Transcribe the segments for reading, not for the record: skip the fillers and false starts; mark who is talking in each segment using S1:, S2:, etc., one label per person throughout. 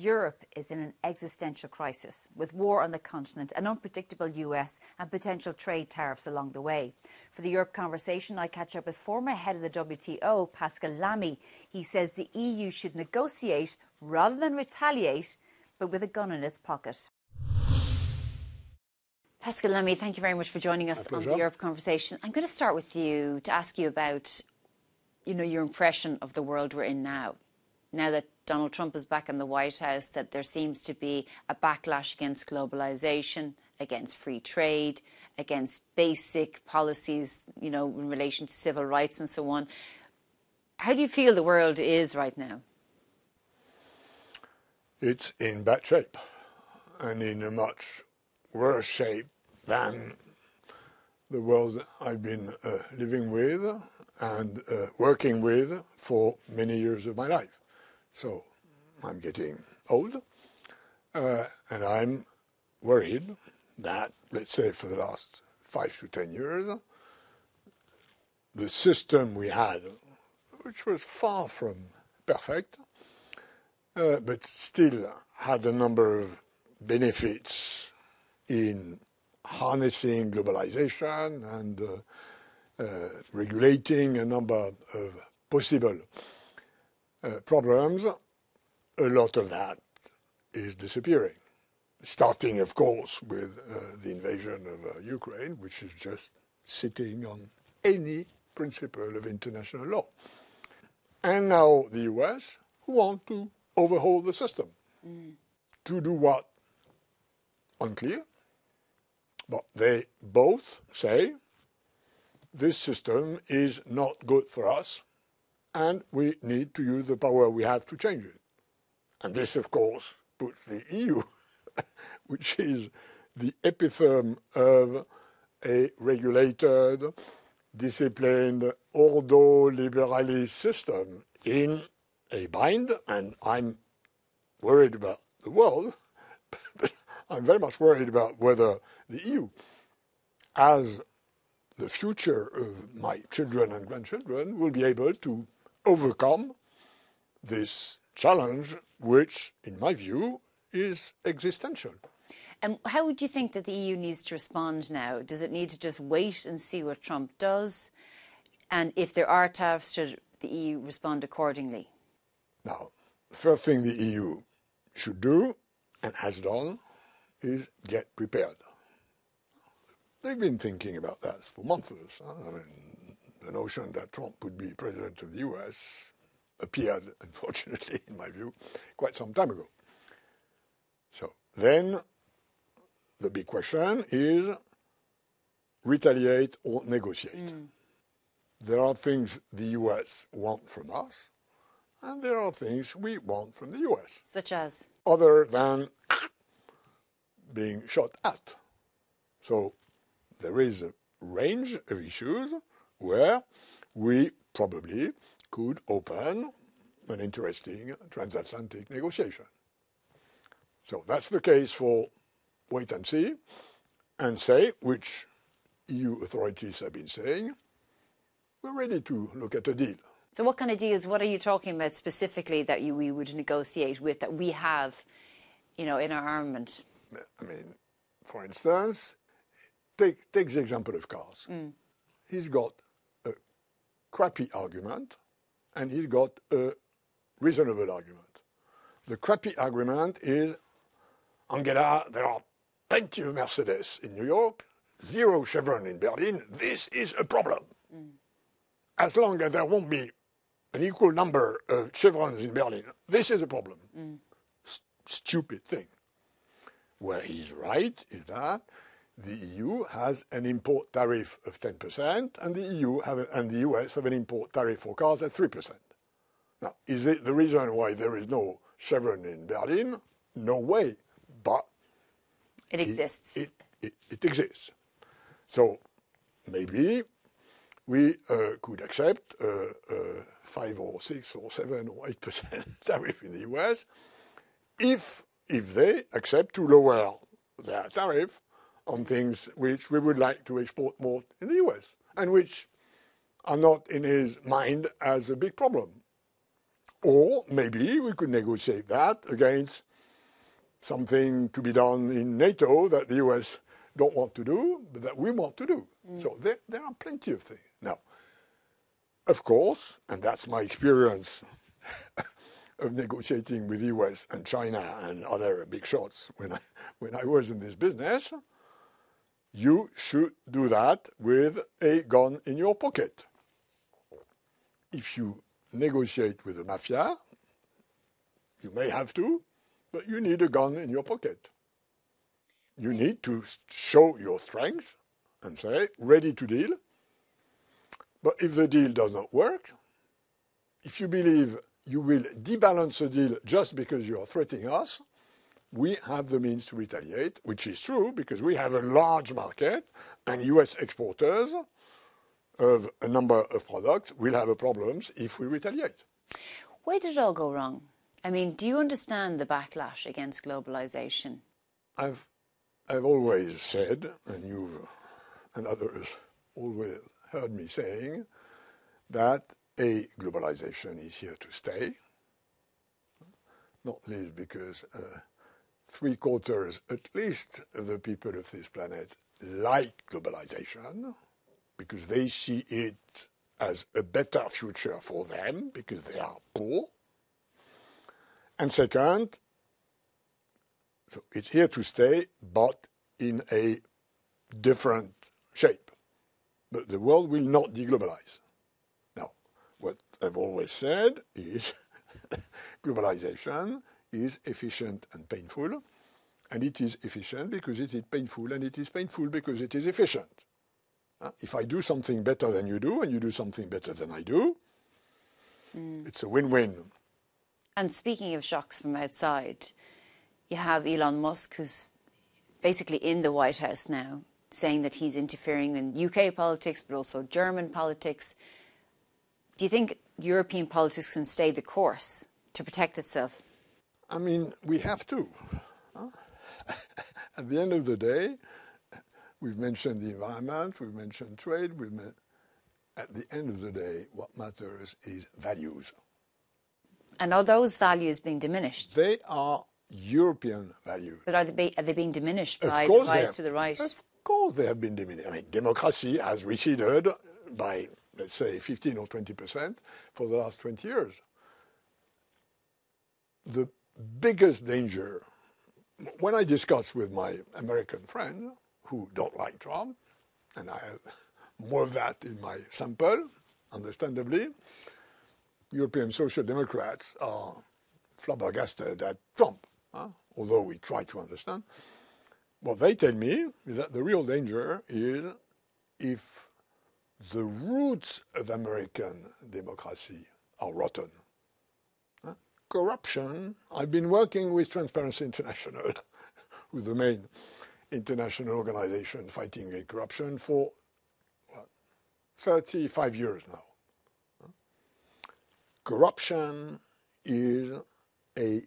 S1: Europe is in an existential crisis, with war on the continent, an unpredictable US and potential trade tariffs along the way. For the Europe Conversation, I catch up with former head of the WTO, Pascal Lamy. He says the EU should negotiate rather than retaliate, but with a gun in its pocket. Pascal Lamy, thank you very much for joining us on the Europe Conversation. I'm going to start with you to ask you about, your impression of the world we're in now. Now that Donald Trump is back in the White House, that there seems to be a backlash against globalisation, against free trade, against basic policies, in relation to civil rights and so on. How do you feel the world is right now?
S2: It's in bad shape, and in a much worse shape than the world I've been living with and working with for many years of my life. So I'm getting old, and I'm worried that, let's say, for the last 5 to 10 years, the system we had, which was far from perfect, but still had a number of benefits in harnessing globalization and regulating a number of possible problems, a lot of that is disappearing. Starting, of course, with the invasion of Ukraine, which is just sitting on any principle of international law. And now the US want to overhaul the system. To do what? Unclear. But they both say this system is not good for us, and we need to use the power we have to change it. And this, of course, puts the EU, which is the epitome of a regulated, disciplined, ordo-liberalist system, in a bind. And I'm worried about the world, but I'm very much worried about whether the EU, as the future of my children and grandchildren, will be able to overcome this challenge, which, in my view, is existential.
S1: And how would you think that the EU needs to respond now? Does it need to just wait and see what Trump does? And if there are tariffs, should the EU respond accordingly?
S2: Now, the first thing the EU should do, and has done, is get prepared. They've been thinking about that for months. I mean, the notion that Trump would be president of the US appeared, unfortunately, in my view, quite some time ago. So then the big question is retaliate or negotiate. There are things the US want from us, and there are things we want from the US.
S1: Such as?
S2: Other than being shot at. So there is a range of issues where we probably could open an interesting transatlantic negotiation. So that's the case for wait and see, and say, which EU authorities have been saying, we're ready to look at a deal.
S1: So what kind of deals, what are you talking about specifically that we would negotiate with, that we have, in our armament?
S2: I mean, for instance, take the example of cars. He's got a crappy argument, and he's got a reasonable argument. The crappy argument is, Angela, there are plenty of Mercedes in New York, 0 Chevron in Berlin. This is a problem. As long as there won't be an equal number of Chevrons in Berlin, this is a problem. Stupid thing. Where he's right is that the EU has an import tariff of 10%, and the US have an import tariff for cars at 3%. Now, is it the reason why there is no Chevron in Berlin? No way. But
S1: it exists.
S2: It exists. So maybe we could accept 5 or 6 or 7 or 8% tariff in the US if they accept to lower their tariff on things which we would like to export more in the US and which are not in his mind as a big problem. Or maybe we could negotiate that against something to be done in NATO that the US don't want to do, but that we want to do. So there are plenty of things. Now, of course, and that's my experience of negotiating with the US and China and other big shots when I was in this business, you should do that with a gun in your pocket. If you negotiate with the mafia, you may have to, but you need a gun in your pocket. You need to show your strength and say, ready to deal. But if the deal does not work, if you believe you will debalance the deal just because you are threatening us, we have the means to retaliate, which is true because we have a large market and US exporters of a number of products will have problems if we retaliate.
S1: Where did it all go wrong? I mean, do you understand the backlash against globalization?
S2: I've always said, and you and others always heard me saying, that a globalization is here to stay, not least because 3/4 at least of the people of this planet like globalization because they see it as a better future for them because they are poor. And second, so it's here to stay, but in a different shape. But the world will not deglobalize. Now, what I've always said is globalization is efficient and painful, and it is efficient because it is painful, and it is painful because it is efficient. If I do something better than you do, and you do something better than I do, it's a win-win.
S1: And speaking of shocks from outside, you have Elon Musk, who's basically in the White House now, saying that he's interfering in UK politics, but also German politics. Do you think European politics can stay the course to protect itself?
S2: I mean, we have to. At the end of the day, we've mentioned the environment, we've mentioned trade, at the end of the day, what matters is values.
S1: And are those values being diminished?
S2: They are European values.
S1: But are they being diminished by the rise to the right?
S2: Of course they have been diminished. I mean, democracy has receded by, let's say, 15 or 20% for the last 20 years. The biggest danger, when I discuss with my American friends who don't like Trump, and I have more of that in my sample, understandably, European Social Democrats are flabbergasted at Trump, although we try to understand. What they tell me is that the real danger is if the roots of American democracy are rotten. Corruption, I've been working with Transparency International, who's the main international organization fighting against corruption for 35 years now. Corruption is a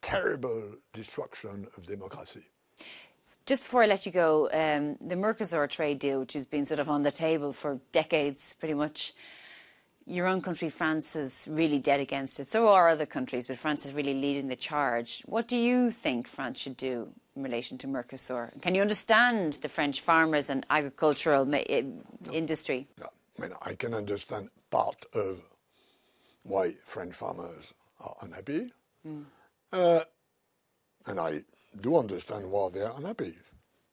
S2: terrible destruction of democracy.
S1: Just before I let you go, the Mercosur trade deal, which has been sort of on the table for decades pretty much, your own country, France, is really dead against it. So are other countries, but France is really leading the charge. What do you think France should do in relation to Mercosur? Can you understand the French farmers and agricultural industry?
S2: Yeah. I mean, I can understand part of why French farmers are unhappy. And I do understand why they are unhappy.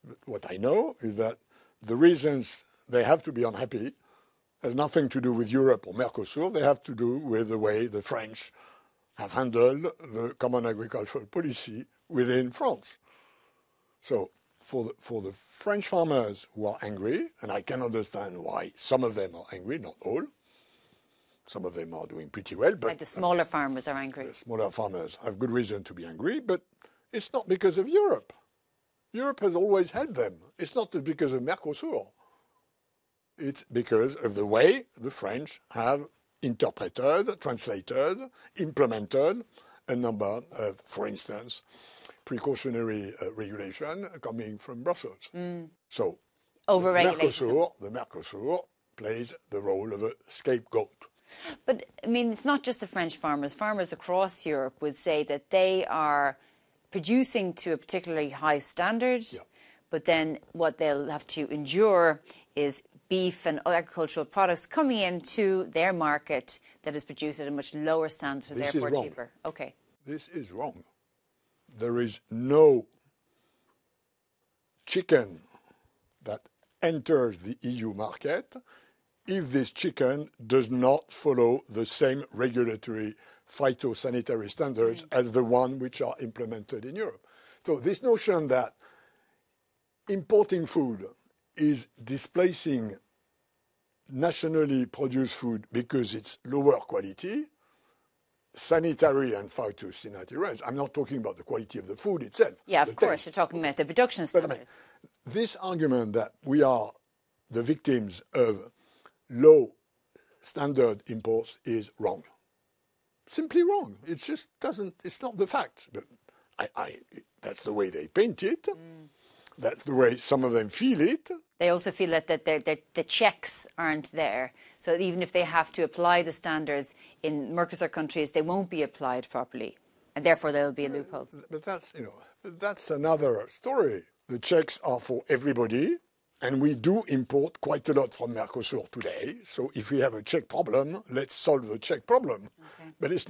S2: But what I know is that the reasons they have to be unhappy has nothing to do with Europe or Mercosur. They have to do with the way the French have handled the common agricultural policy within France. So for the French farmers who are angry, and I can understand why some of them are angry, not all. Some of them are doing pretty well. But
S1: like the smaller farmers are angry.
S2: The smaller farmers have good reason to be angry, but it's not because of Europe. Europe has always had them. It's not because of Mercosur. It's because of the way the French have interpreted, translated, implemented a number of, for instance, precautionary regulation coming from Brussels. So the Mercosur plays the role of a scapegoat.
S1: But, I mean, it's not just the French farmers. Farmers across Europe would say that they are producing to a particularly high standard,
S2: Yeah.
S1: but then what they'll have to endure is beef and agricultural products coming into their market that is produced at a much lower standard, so
S2: This
S1: therefore
S2: is wrong.
S1: cheaper. Okay.
S2: This is wrong. There is no chicken that enters the EU market if this chicken does not follow the same regulatory phytosanitary standards as the one which are implemented in Europe. So this notion that importing food is displacing nationally produced food because it's lower quality, sanitary and phytosanitary. I'm not talking about the quality of the food itself.
S1: Yeah, of course, you're talking about the production standards.
S2: This argument that we are the victims of low standard imports is wrong. Simply wrong. It just doesn't, it's not the fact. But that's the way they paint it. That's the way some of them feel it.
S1: They also feel that the checks aren't there. So even if they have to apply the standards in Mercosur countries, they won't be applied properly. And therefore there'll be a loophole.
S2: But that's, that's another story. The checks are for everybody. And we do import quite a lot from Mercosur today. So if we have a Czech problem, let's solve the Czech problem. Okay. But it's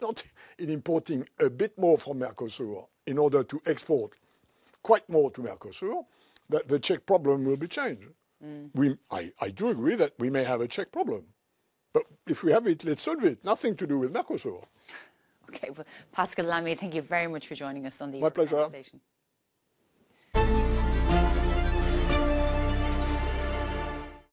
S2: not in importing a bit more from Mercosur in order to export quite more to Mercosur that the Czech problem will be changed. I do agree that we may have a Czech problem. But if we have it, let's solve it. Nothing to do with Mercosur.
S1: Okay, well, Pascal Lamy, thank you very much for joining us on the
S2: My pleasure.
S1: conversation.